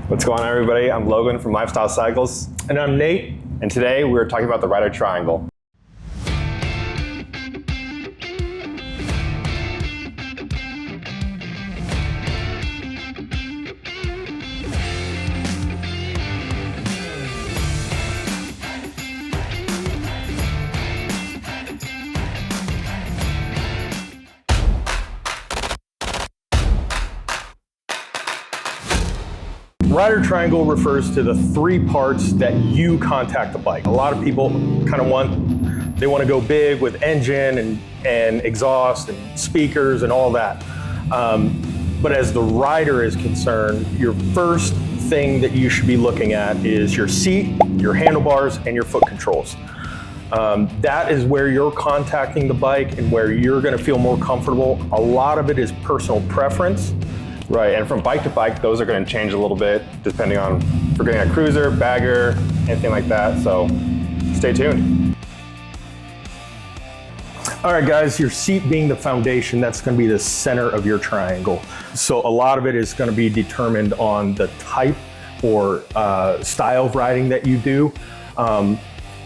What's going on, everybody? I'm Logan from Lifestyle Cycles. And I'm Nate. And today we're talking about the rider triangle. Rider triangle refers to the three parts that you contact the bike. A lot of people kind of want to go big with engine and exhaust and speakers and all that. But as the rider is concerned, your first thing that you should be looking at is your seat, your handlebars, and your foot controls. That is where you're contacting the bike and where you're going to feel more comfortable. A lot of it is personal preference. Right, and from bike to bike, those are going to change a little bit depending on if we're getting a cruiser, bagger, anything like that. So stay tuned. All right, guys, your seat being the foundation, that's going to be the center of your triangle. So a lot of it is going to be determined on the type or style of riding that you do.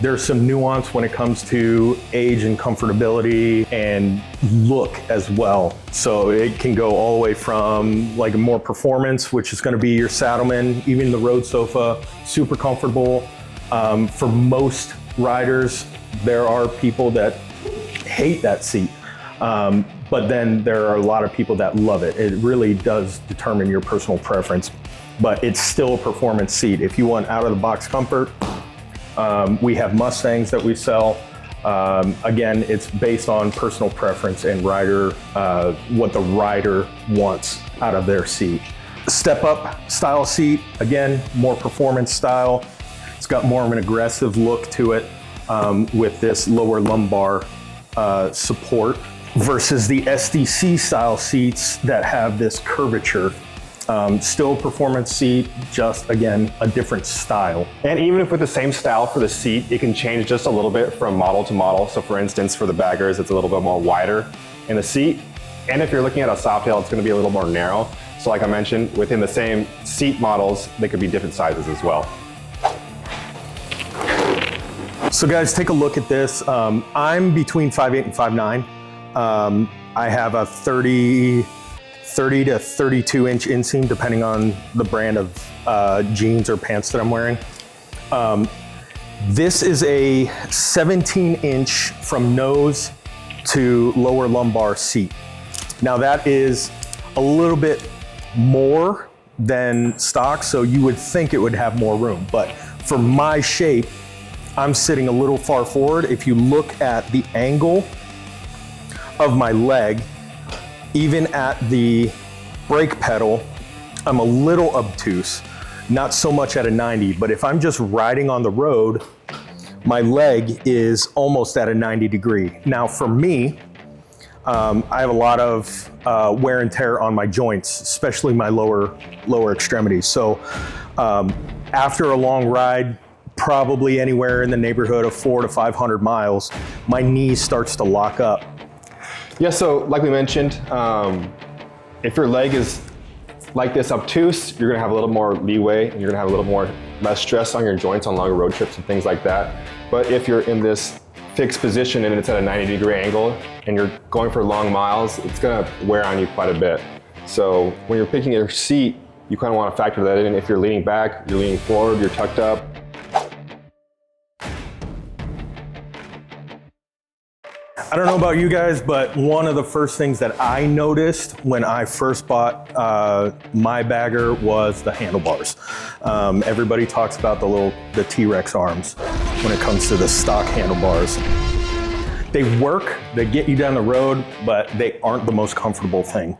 There's some nuance when it comes to age and comfortability and look as well. So it can go all the way from like a more performance, which is going to be your Saddleman, even the road sofa, super comfortable. For most riders, there are people that hate that seat. But then there are a lot of people that love it. It really does determine your personal preference, but it's still a performance seat. If you want out of the box comfort, we have Mustangs that we sell. Again, it's based on personal preference and rider, what the rider wants out of their seat. Step up style seat, again, more performance style. It's got more of an aggressive look to it with this lower lumbar support versus the SDC style seats that have this curvature. Still a performance seat, just again, a different style. And even if with the same style for the seat, it can change just a little bit from model to model. So for instance, for the baggers, it's a little bit more wider in the seat. And if you're looking at a Softail, it's gonna be a little more narrow. So like I mentioned, within the same seat models, they could be different sizes as well. So guys, take a look at this. I'm between 5'8" and 5'9". I have a 30 to 32 inch inseam, depending on the brand of jeans or pants that I'm wearing. This is a 17 inch from nose to lower lumbar seat. Now that is a little bit more than stock, so you would think it would have more room, but for my shape, I'm sitting a little far forward. If you look at the angle of my leg, even at the brake pedal, I'm a little obtuse, not so much at a 90, but if I'm just riding on the road, my leg is almost at a 90 degree. Now for me, I have a lot of wear and tear on my joints, especially my lower extremities. So after a long ride, probably anywhere in the neighborhood of 400 to 500 miles, my knee starts to lock up. Yeah, so like we mentioned, if your leg is like this obtuse, you're gonna have a little more leeway and you're gonna have a little more less stress on your joints on longer road trips and things like that. But if you're in this fixed position and it's at a 90-degree angle and you're going for long miles, it's gonna wear on you quite a bit. So when you're picking your seat, you kind of want to factor that in. If you're leaning back, you're leaning forward, you're tucked up. I don't know about you guys, but one of the first things that I noticed when I first bought my bagger was the handlebars. Everybody talks about the T-Rex arms when it comes to the stock handlebars. They work, they get you down the road, but they aren't the most comfortable thing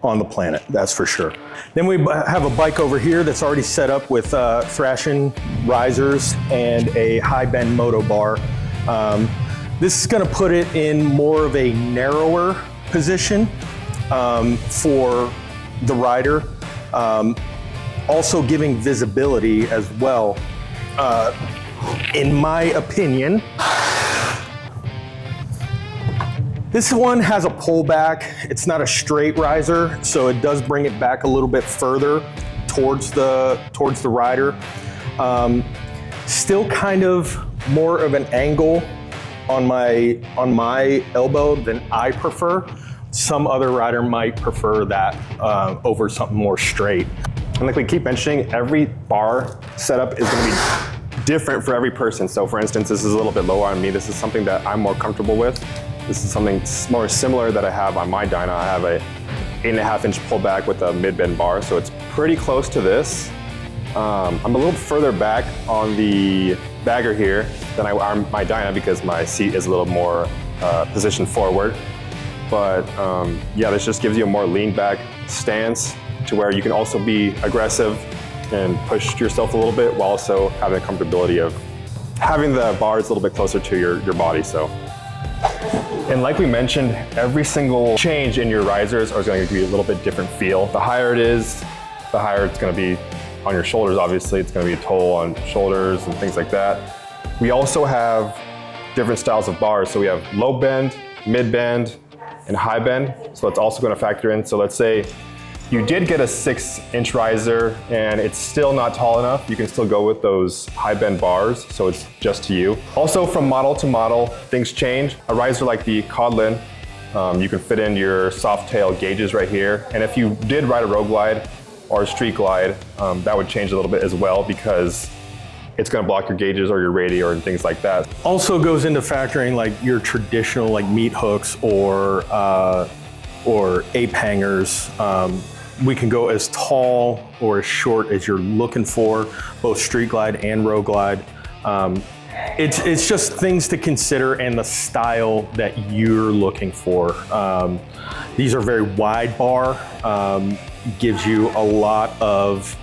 on the planet, that's for sure. Then we have a bike over here that's already set up with thrashing risers and a high bend moto bar. This is gonna put it in more of a narrower position for the rider. Also giving visibility as well. In my opinion, this one has a pullback. It's not a straight riser, so it does bring it back a little bit further towards the rider. Still kind of more of an angle on my elbow than I prefer. Some other rider might prefer that over something more straight. And like we keep mentioning, every bar setup is going to be different for every person. So for instance, this is a little bit lower on me. This is something that I'm more comfortable with. This is something more similar that I have on my dyno. I have a 8.5-inch pullback with a mid-bend bar, so it's pretty close to this. I'm a little further back on the bagger here than I am my dyno because my seat is a little more positioned forward. But yeah, this just gives you a more lean back stance to where you can also be aggressive and push yourself a little bit while also having the comfortability of having the bars a little bit closer to your body. So. And like we mentioned, every single change in your risers is going to be a little bit different feel. The higher it is, the higher it's going to be on your shoulders. Obviously, it's going to be a toll on shoulders and things like that. We also have different styles of bars. So we have low bend, mid bend, and high bend. So that's also going to factor in. So let's say you did get a 6-inch riser and it's still not tall enough, you can still go with those high bend bars, so it's just to you. Also from model to model, things change. A riser like the Codlin, you can fit in your soft tail gauges right here. And if you did ride a road glide or a street glide, that would change a little bit as well because it's gonna block your gauges or your radii and things like that. Also goes into factoring like your traditional like meat hooks or ape hangers. We can go as tall or as short as you're looking for, both street glide and road glide. It's just things to consider and the style that you're looking for. These are very wide bar, gives you a lot of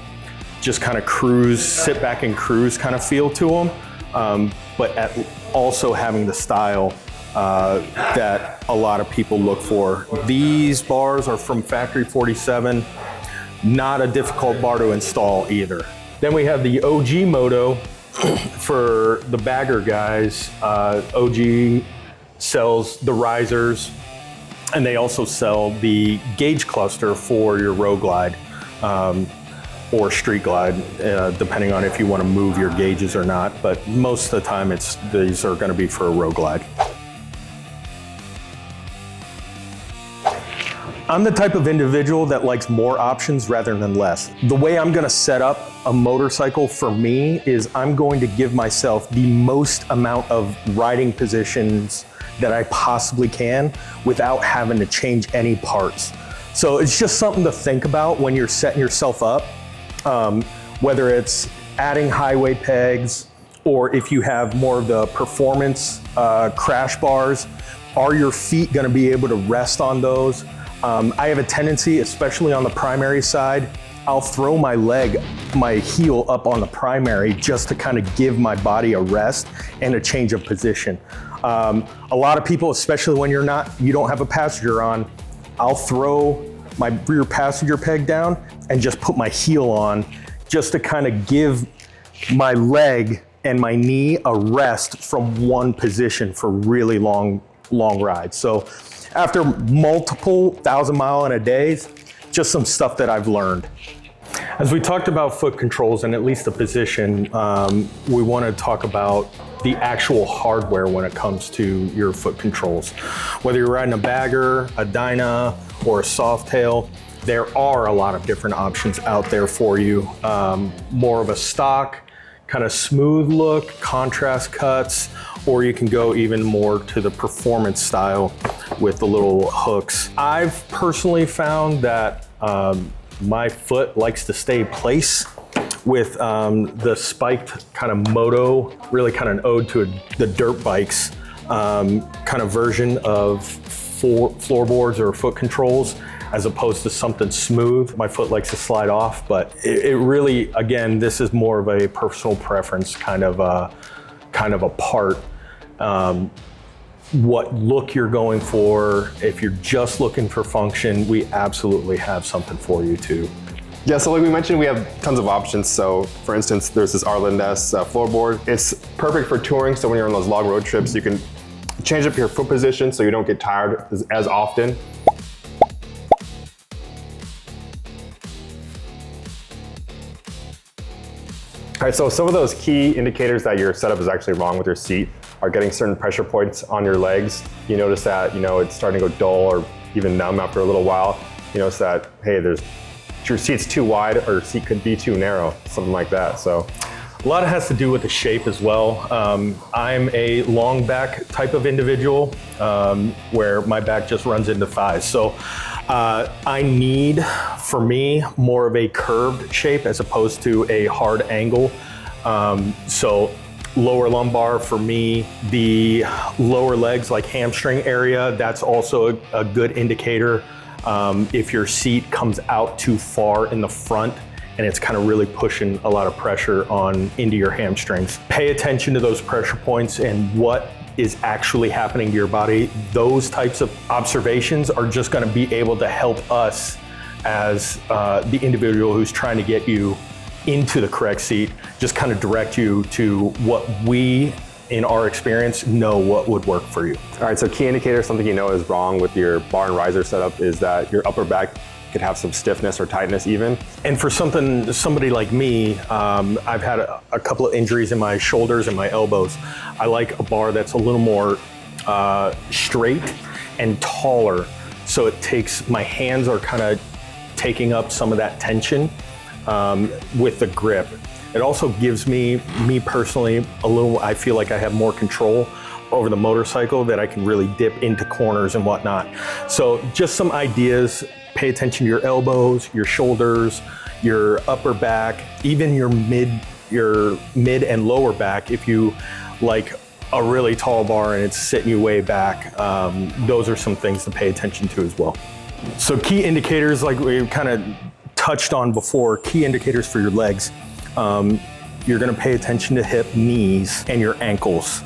just kind of cruise, sit back and cruise kind of feel to them, but also having the style that a lot of people look for. These bars are from Factory 47, not a difficult bar to install either. Then we have the OG Moto for the bagger guys. OG sells the risers and they also sell the gauge cluster for your road glide or street glide, depending on if you want to move your gauges or not. But most of the time these are going to be for a road glide. I'm the type of individual that likes more options rather than less. The way I'm gonna set up a motorcycle for me is I'm going to give myself the most amount of riding positions that I possibly can without having to change any parts. So it's just something to think about when you're setting yourself up, whether it's adding highway pegs or if you have more of the performance crash bars, are your feet gonna be able to rest on those? I have a tendency, especially on the primary side, I'll throw my heel up on the primary just to kind of give my body a rest and a change of position. A lot of people, especially when you don't have a passenger on, I'll throw my rear passenger peg down and just put my heel on just to kind of give my leg and my knee a rest from one position for really long rides. So after multiple 1,000-mile-in-a-days, just some stuff that I've learned. As we talked about foot controls and at least the position, we want to talk about the actual hardware when it comes to your foot controls. Whether you're riding a bagger, a dyna, or a softail, there are a lot of different options out there for you. More of a stock, kind of smooth look, contrast cuts, or you can go even more to the performance style with the little hooks. I've personally found that my foot likes to stay place with the spiked kind of moto, really kind of an ode to the dirt bikes kind of version of floorboards or foot controls, as opposed to something smooth. My foot likes to slide off, but it really, again, this is more of a personal preference kind of a part. What look you're going for. If you're just looking for function, we absolutely have something for you too. Yeah, so like we mentioned, we have tons of options. So for instance, there's this Arlen-ness floorboard. It's perfect for touring. So when you're on those long road trips, you can change up your foot position so you don't get tired as often. All right, so some of those key indicators that your setup is actually wrong with your seat are getting certain pressure points on your legs. You notice that, it's starting to go dull or even numb after a little while. You notice that, hey, your seat's too wide or your seat could be too narrow, something like that. So a lot has to do with the shape as well. I'm a long back type of individual where my back just runs into thighs. So I need, for me, more of a curved shape as opposed to a hard angle. So lower lumbar for me, the lower legs like hamstring area, that's also a good indicator. If your seat comes out too far in the front and it's kind of really pushing a lot of pressure into your hamstrings. Pay attention to those pressure points and what is actually happening to your body. Those types of observations are just going to be able to help us as the individual who's trying to get you into the correct seat, just kind of direct you to what we, in our experience, know what would work for you. All right, so key indicator, something you know is wrong with your bar and riser setup is that your upper back could have some stiffness or tightness even. And for somebody like me, I've had a couple of injuries in my shoulders and my elbows. I like a bar that's a little more straight and taller. So it takes, my hands are kind of taking up some of that tension with the grip. It also gives me personally, I feel like I have more control over the motorcycle, that I can really dip into corners and whatnot. So just some ideas. Pay attention to your elbows, your shoulders, your upper back, even your mid and lower back. If you like a really tall bar and it's sitting you way back, those are some things to pay attention to as well. So key indicators, like we kind of touched on before, key indicators for your legs. You're gonna pay attention to hip, knees, and your ankles.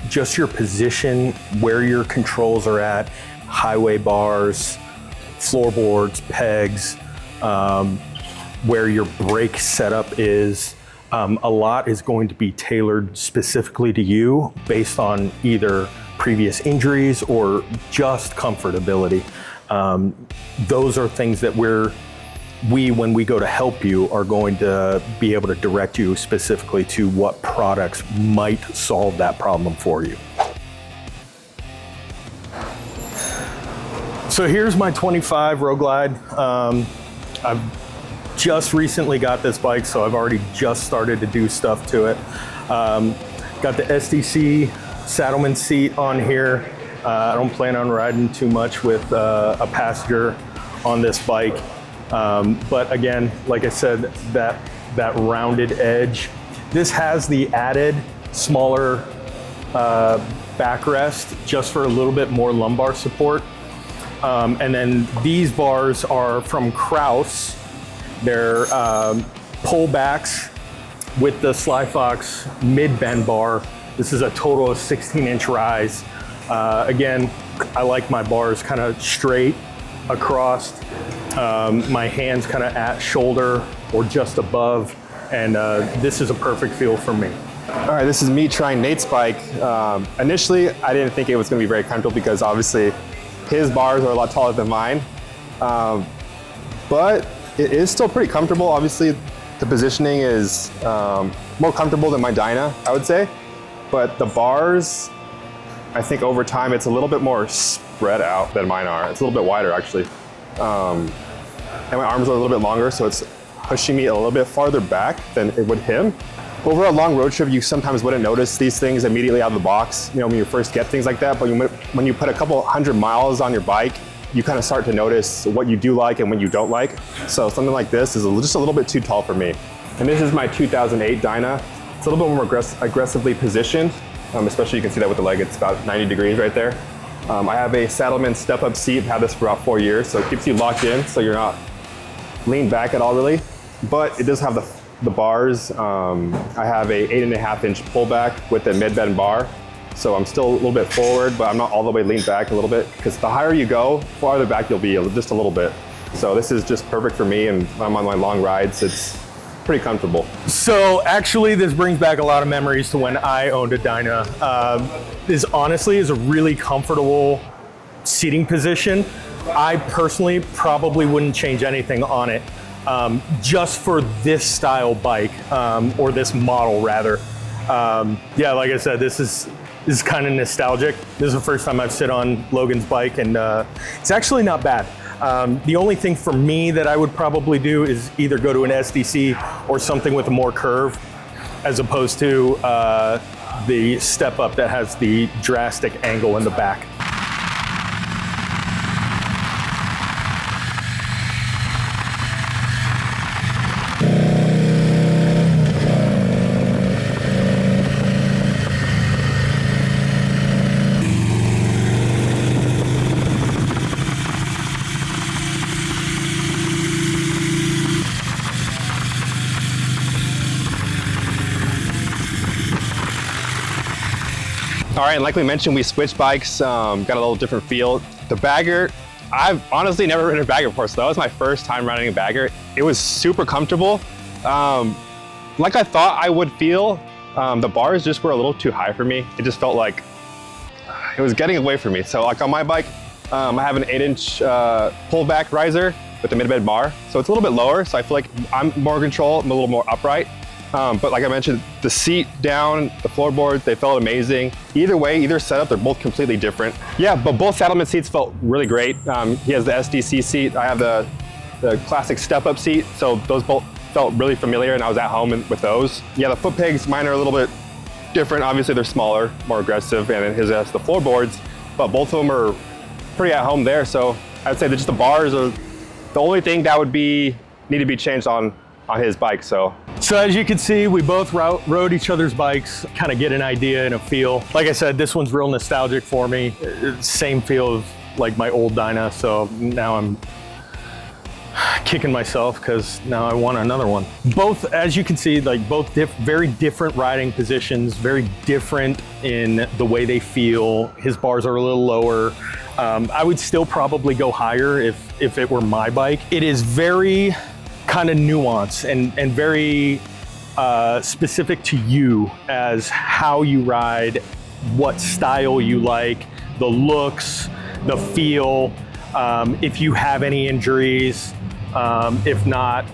Just your position, where your controls are at, highway bars, floorboards, pegs, where your brake setup is. A lot is going to be tailored specifically to you based on either previous injuries or just comfortability. Those are things that when we go to help you, are going to be able to direct you specifically to what products might solve that problem for you. So here's my 25 Road Glide. I've just recently got this bike, so I've already just started to do stuff to it. Got the SDC Saddleman seat on here. I don't plan on riding too much with a passenger on this bike. But again, like I said, that rounded edge. This has the added smaller backrest just for a little bit more lumbar support. And then these bars are from Kraus. They're pullbacks with the Slyfox mid-bend bar. This is a total of 16-inch rise. Again, I like my bars kind of straight across, my hands kind of at shoulder or just above, and this is a perfect feel for me. All right, this is me trying Nate's bike. Initially, I didn't think it was going to be very comfortable because obviously his bars are a lot taller than mine, but it is still pretty comfortable. Obviously, the positioning is more comfortable than my Dyna, I would say, but the bars, I think over time, it's a little bit more spread out than mine are. It's a little bit wider, actually. And my arms are a little bit longer, so it's pushing me a little bit farther back than it would him. Over a long road trip, you sometimes wouldn't notice these things immediately out of the box, when you first get things like that, but when you put a couple 100 miles on your bike, you kind of start to notice what you do like and what you don't like. So something like this is just a little bit too tall for me. And this is my 2008 Dyna. It's a little bit more aggressively positioned, especially you can see that with the leg, it's about 90 degrees right there. I have a Saddleman step-up seat, I've had this for about 4 years, so it keeps you locked in, so you're not leaned back at all really. But it does have the bars. I have a 8.5-inch pullback with a mid-bend bar. So I'm still a little bit forward, but I'm not all the way leaned back a little bit, because the higher you go, farther back you'll be just a little bit. So this is just perfect for me, and when I'm on my long rides, it's pretty comfortable. So actually, this brings back a lot of memories to when I owned a Dyna. This honestly is a really comfortable seating position. I personally probably wouldn't change anything on it. just for this style bike, or this model rather. Yeah, like I said, this is kind of nostalgic. This is the first time I've sit on Logan's bike, and it's actually not bad. The only thing for me that I would probably do is either go to an SDC or something with a more curve, as opposed to the step up that has the drastic angle in the back. All right, and like we mentioned, we switched bikes, got a little different feel. The bagger, I've honestly never ridden a bagger before, so that was my first time riding a bagger. It was super comfortable. Like I thought I would feel, the bars just were a little too high for me. It just felt like it was getting away from me. So like on my bike, I have an 8-inch pullback riser with the mid-bed bar. So it's a little bit lower, so I feel like I'm more in control, I'm a little more upright. But like I mentioned, the seat down, the floorboards, they felt amazing. Either way, either setup, they're both completely different. Yeah, but both saddlement seats felt really great. He has the SDC seat, I have the classic step-up seat, so those both felt really familiar, and I was at home with those. Yeah, the foot pegs, mine are a little bit different. Obviously, they're smaller, more aggressive, and then his has the floorboards, but both of them are pretty at home there, so I'd say that just the bars are the only thing that would need to be changed on his bike. So as you can see, we both rode each other's bikes, kind of get an idea and a feel. Like I said, this one's real nostalgic for me. Same feel of like my old Dyna, so now I'm kicking myself because now I want another one. Both, as you can see, like both very different riding positions, very different in the way they feel. His bars are a little lower. I would still probably go higher if it were my bike. It is very kind of nuanced and very specific to you as how you ride, what style you like, the looks, the feel, if you have any injuries, if not,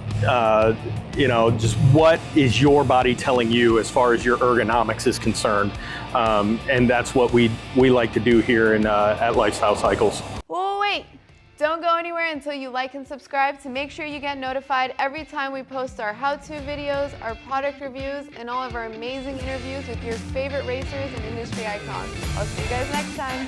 you know, just what is your body telling you as far as your ergonomics is concerned. And that's what we like to do here at Lifestyle Cycles. Well, wait. Don't go anywhere until you like and subscribe to make sure you get notified every time we post our how-to videos, our product reviews, and all of our amazing interviews with your favorite racers and industry icons. I'll see you guys next time.